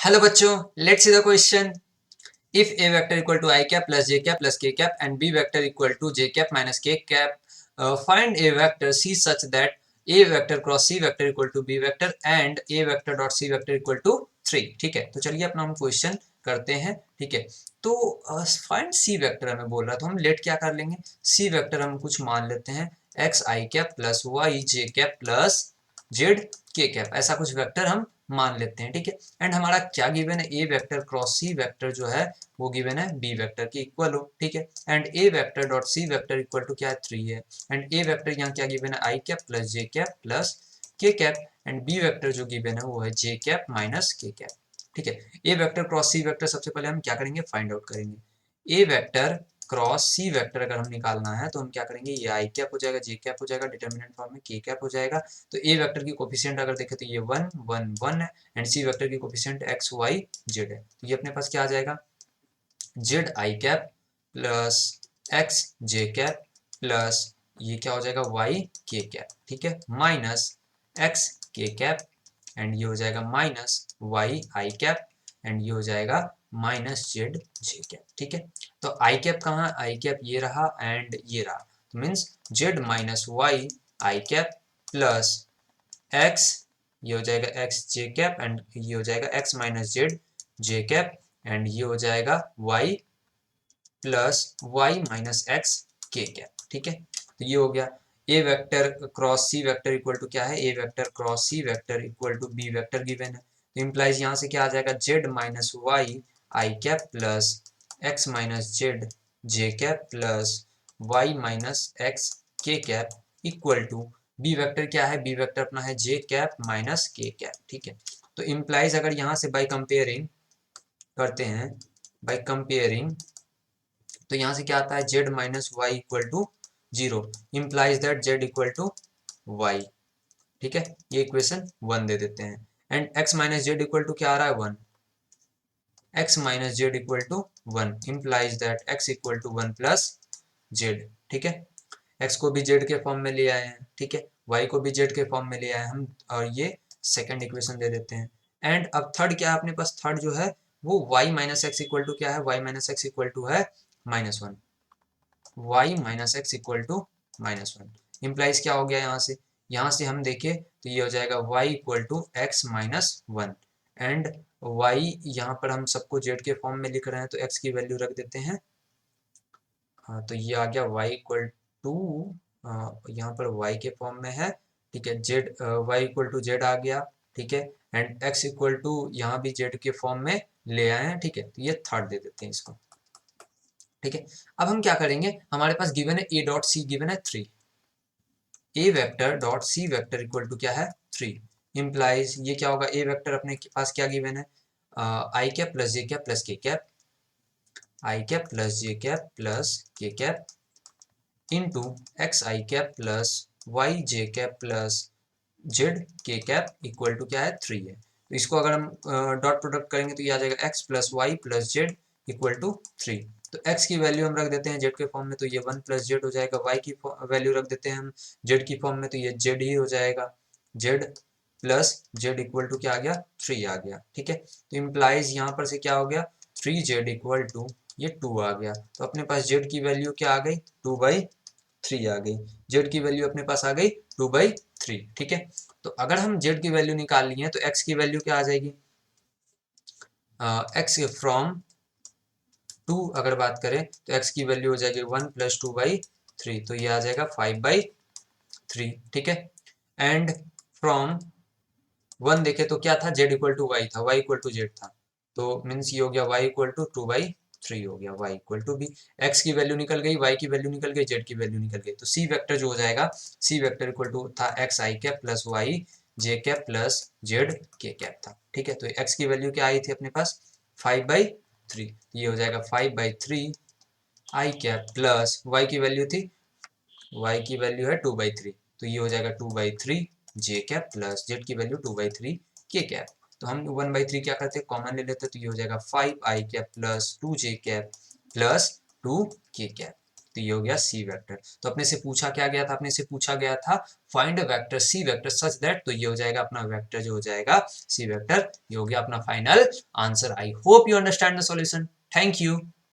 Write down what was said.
Hello बच्चों, let's see the question. If a vector equal to I cap plus j cap plus k cap and b vector equal to j cap minus k cap, find a vector c such that a vector cross c vector equal to b vector and a vector dot c vector equal to 3. ठीक है, तो चलिए अपना हम question करते हैं. ठीक है, तो फाइंड सी वेक्टर हमें बोल रहा है, तो हम लेट क्या कर लेंगे. सी वेक्टर हम कुछ मान लेते हैं एक्स आई कैप प्लस वाई जे कैप प्लस जेड के कैप, ऐसा कुछ वेक्टर हम मान लेते हैं. ठीक है, एंड हमारा क्या गिवन है, A vector cross C vector जो है वो गिवन है बी वेक्टर के इक्वल हो. ठीक है, and a vector dot C vector equal to क्या है 3 है. एंड ए वेक्टर यहाँ क्या गिवन है आई कैप प्लस जे कैप प्लस के कैप, एंड बी वेक्टर जो गिवन है वो है जे कैप माइनस के कैप. ठीक है, A vector cross C vector सबसे पहले हम क्या करेंगे, फाइंड आउट करेंगे. ए वेक्टर क्रॉस सी वेक्टर अगर हम निकालना है तो हम क्या करेंगे, ये आई कैप हो जाएगा, जे कैप हो जाएगा, डिटर्मिनेंट फॉर्म में के कैप हो जाएगा. तो ए वेक्टर की कोफिशिएंट अगर देखें तो ये 1 1 1 है, एंड सी वेक्टर की कोफिशिएंट एक्स वाई जेड है. तो ये अपने पास क्या आ जाएगा, z i cap plus x j cap plus ये क्या हो जाएगा वाई के कैप. ठीक है, माइनस एक्स के कैप, एंड ये हो जाएगा minus Y I cap, and ये हो जाएगा माइनस जेड जे कैप. ठीक है, तो आई कैप कहाँ, आई कैप ये रहा एंड ये रहा, तो मीन्स जेड माइनस वाई आई कैप प्लस एक्स, ये हो जाएगा एक्स जे कैप, एंड ये हो जाएगा X minus Z J cap, and ये हो जाएगा Y plus Y minus x के कैप. ठीक है, तो ये हो गया. A vector cross C vector equal to क्या है, A vector cross C vector equal to B vector given है. तो इम्प्लाइज यहाँ से क्या आ जाएगा, जेड माइनस वाई आई cap plus X minus Z J cap plus Y minus x के cap equal to B vector क्या है, बी वेक्टर अपना है जे कैप माइनस के कैप. ठीक है, तो इम्प्लाइज अगर यहाँ से बाई कंपेयरिंग करते हैं, बाई कंपेयरिंग, तो यहाँ से क्या आता है, z minus y equal to 0 implies that z equal to y. ठीक है, ये इक्वेशन 1 दे देते हैं. And x minus z equal to क्या आ रहा है 1, x minus z equal to 1 implies that x equal to 1 plus z. ठीक है, एक्स को भी जेड के फॉर्म में ले आए हैं. ठीक है, वाई को भी जेड के फॉर्म में ले आए हम, और ये सेकेंड इक्वेशन दे देते हैं. एंड अब थर्ड क्या है अपने पास, थर्ड जो है वो y minus x equal to क्या है, y minus x equal to है -1, y minus x equal to -1 implies क्या हो गया, यहाँ से हम देखें तो ये हो जाएगा y equal to x minus 1, and y यहाँ पर हम सबको z के फॉर्म में लिख रहे हैं तो x की वैल्यू रख देते हैं. हाँ, तो ये आ गया y इक्वल टू, यहाँ पर y के फॉर्म में है. ठीक है, z y equal to Z आ गया. ठीक है, एंड x इक्वल टू यहाँ भी z के फॉर्म में ले आए हैं. ठीक है, तो ये थर्ड दे देते हैं इसको. ठीक है, अब हम क्या करेंगे, हमारे पास गिवन है ए डॉट सी गिवन है 3, A vector dot C vector equal to क्या है 3 इम्प्लाइज ये क्या होगा, ए वेक्टर अपने पास क्या गिवन है, आई कैप प्लस जे कैप प्लस के कैप, आई कैप प्लस जे कैप प्लस के कैप इनटू एक्स आई कैप प्लस वाई जे कैप प्लस जेड के कैप इक्वल टू क्या है 3 है. तो इसको अगर हम डॉट प्रोडक्ट करेंगे तो ये आ जाएगा x plus y plus z equal to 3. तो x की वैल्यू हम रख देते हैं z के फॉर्म में, तो ये 1 प्लस जेड हो जाएगा. y की वैल्यू रख देते हैं हम z की फॉर्म में, तो ये z ही हो जाएगा. z plus z equal to क्या आ गया 3 आ गया. ठीक है, तो इम्प्लाइज यहाँ पर से क्या हो गया 3z इक्वल टू ये 2 आ गया. तो अपने पास z की वैल्यू क्या आ गई 2/3 आ गई. z की वैल्यू अपने पास आ गई 2/3. ठीक है, तो अगर हम z की वैल्यू निकाल ली है तो x की वैल्यू क्या आ जाएगी, x फ्रॉम 2 अगर बात करें तो x की वैल्यू हो जाएगी 1 प्लस 2/3, तो ये आ जाएगा 5/3. ठीक है, एंड फ्रॉम 1 देखे तो क्या था, z इक्वल टू वाई था, y इक्वल टू जेड था, तो मीन्स ये हो गया y इक्वल टू 2/3 हो गया, y इक्वल टू भी x की वैल्यू निकल गई, y की वैल्यू निकल गई, z की वैल्यू निकल गई. तो c वेक्टर जो हो जाएगा, c वेक्टर इक्वल टू था x आई कैप प्लस वाई जे कैप प्लस जेड के कैप था. ठीक है, तो x की वैल्यू क्या आई थी अपने पास 5/3, ये हो जाएगा 5/3 आई कैप प्लस वाई की वैल्यू थी, वाई की वैल्यू है 2/3, तो ये हो जाएगा 2/3 जे कैप प्लस जेड की वैल्यू 2/3 के कैप. तो हम 1/3 क्या करते हैं, कॉमन ले लेते हैं, तो ये हो जाएगा 5 आई कैप प्लस 2 जे कैप प्लस 2 के कैप. तो ये हो गया सी वेक्टर। तो अपने से पूछा क्या गया था, अपने से पूछा गया था find a vector c vector such that, तो ये हो जाएगा अपना वेक्टर जो हो जाएगा सी वेक्टर, ये हो गया अपना final answer. I hope you understand the solution. Thank you.